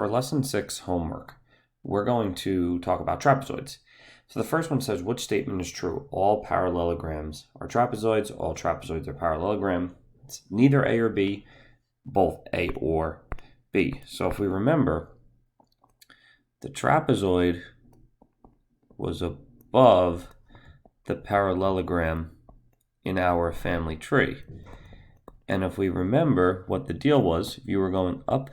For lesson 6 homework, we're going to talk about trapezoids. So the first one says, which statement is true? All parallelograms are trapezoids. All trapezoids are parallelogram. It's neither A or B, both A or B. So if we remember, the trapezoid was above the parallelogram in our family tree. And if we remember what the deal was, if you were going up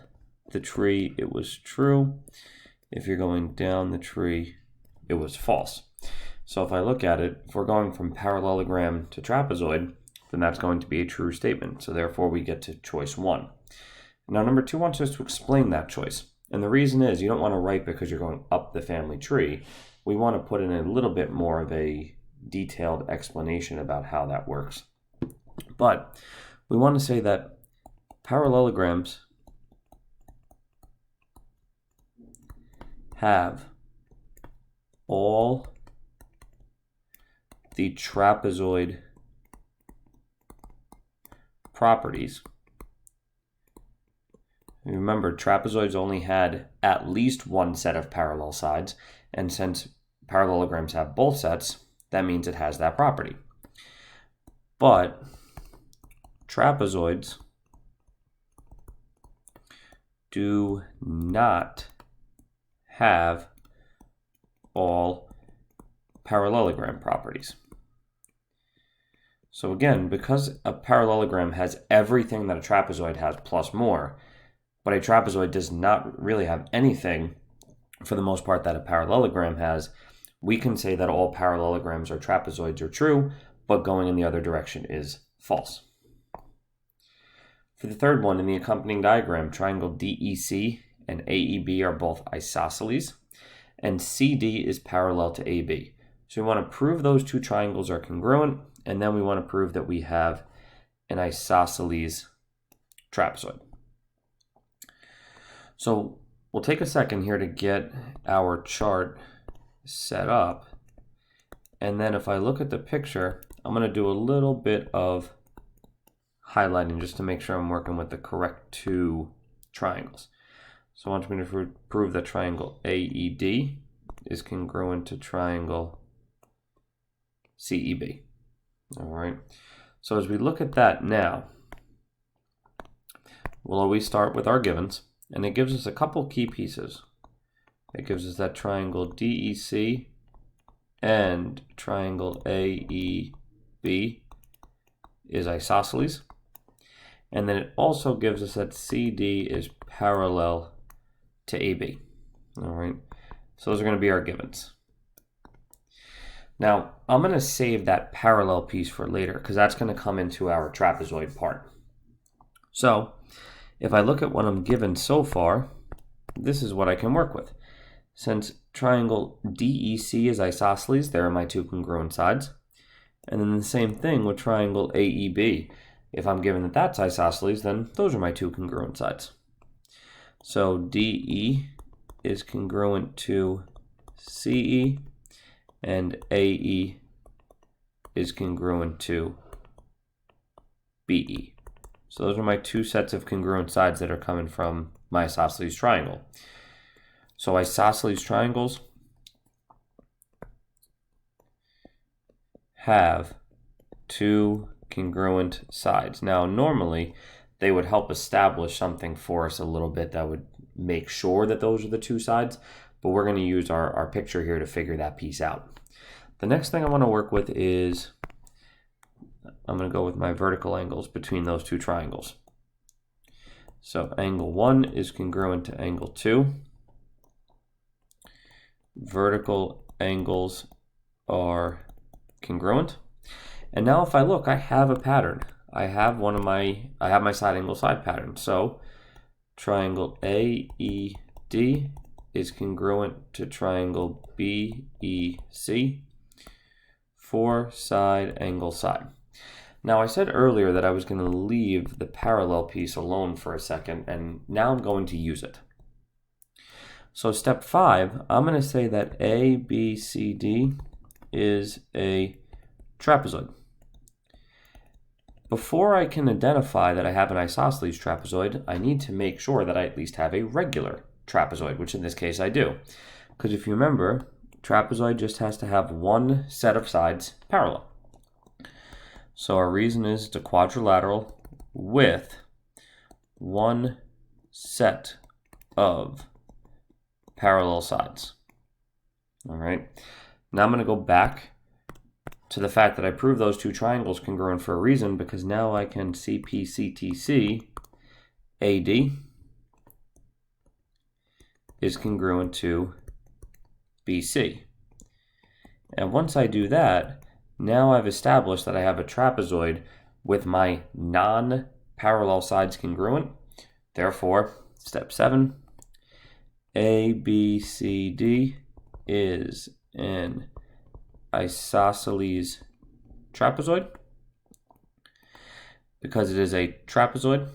the tree, it was true. If you're going down the tree, it was false. So if I look at it, if we're going from parallelogram to trapezoid, then that's going to be a true statement. So therefore we get to choice 1. Now number 2 wants us to explain that choice. And the reason is you don't want to write because you're going up the family tree. We want to put in a little bit more of a detailed explanation about how that works. But we want to say that parallelograms have all the trapezoid properties. Remember, trapezoids only had at least one set of parallel sides, and since parallelograms have both sets, that means it has that property. But trapezoids do not have all parallelogram properties. So again, because a parallelogram has everything that a trapezoid has plus more, but a trapezoid does not really have anything for the most part that a parallelogram has, we can say that all parallelograms or trapezoids are true, but going in the other direction is false. For the third one, in the accompanying diagram, triangle DEC and AEB are both isosceles, and CD is parallel to AB. So we want to prove those two triangles are congruent, and then we want to prove that we have an isosceles trapezoid. So we'll take a second here to get our chart set up, and then if I look at the picture, I'm going to do a little bit of highlighting just to make sure I'm working with the correct two triangles. So I want me to prove that triangle AED is congruent to triangle CEB. All right. So as we look at that now, we'll always start with our givens, and it gives us a couple key pieces. It gives us that triangle DEC and triangle AEB is isosceles. And then it also gives us that CD is parallel to AB. All right, so those are going to be our givens. Now, I'm going to save that parallel piece for later because that's going to come into our trapezoid part. So, if I look at what I'm given so far, this is what I can work with. Since triangle DEC is isosceles, there are my two congruent sides. And then the same thing with triangle AEB. If I'm given that that's isosceles, then those are my two congruent sides. So DE is congruent to CE, and AE is congruent to BE. So those are my two sets of congruent sides that are coming from my isosceles triangle. So isosceles triangles have two congruent sides. Now, normally, they would help establish something for us a little bit that would make sure that those are the two sides, but we're going to use our picture here to figure that piece out. The next thing I want to work with is, I'm going to go with my vertical angles between those two triangles. So angle 1 is congruent to angle 2. Vertical angles are congruent. And now if I look, I have a pattern. I have my side angle side pattern. So triangle AED is congruent to triangle BEC for side angle side. Now I said earlier that I was going to leave the parallel piece alone for a second, and now I'm going to use it. So step 5, I'm going to say that ABCD is a trapezoid. Before I can identify that I have an isosceles trapezoid, I need to make sure that I at least have a regular trapezoid, which in this case I do. Because if you remember, trapezoid just has to have one set of sides parallel. So our reason is it's a quadrilateral with one set of parallel sides. All right. Now I'm going to go back to the fact that I proved those two triangles congruent for a reason, because now I can CPCTC AD is congruent to BC. And once I do that, now I've established that I have a trapezoid with my non-parallel sides congruent. Therefore, step 7, ABCD is an isosceles trapezoid. Because it is a trapezoid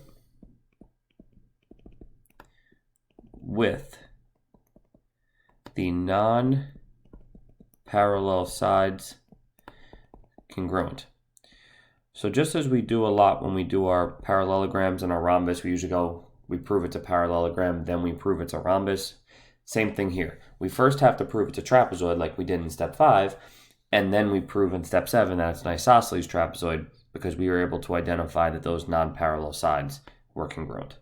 with the non-parallel sides congruent. So just as we do a lot when we do our parallelograms and our rhombus, we usually we prove it's a parallelogram, then we prove it's a rhombus. Same thing here. We first have to prove it's a trapezoid like we did in step 5, and then we prove in step 7 that it's an isosceles trapezoid because we were able to identify that those non-parallel sides were congruent.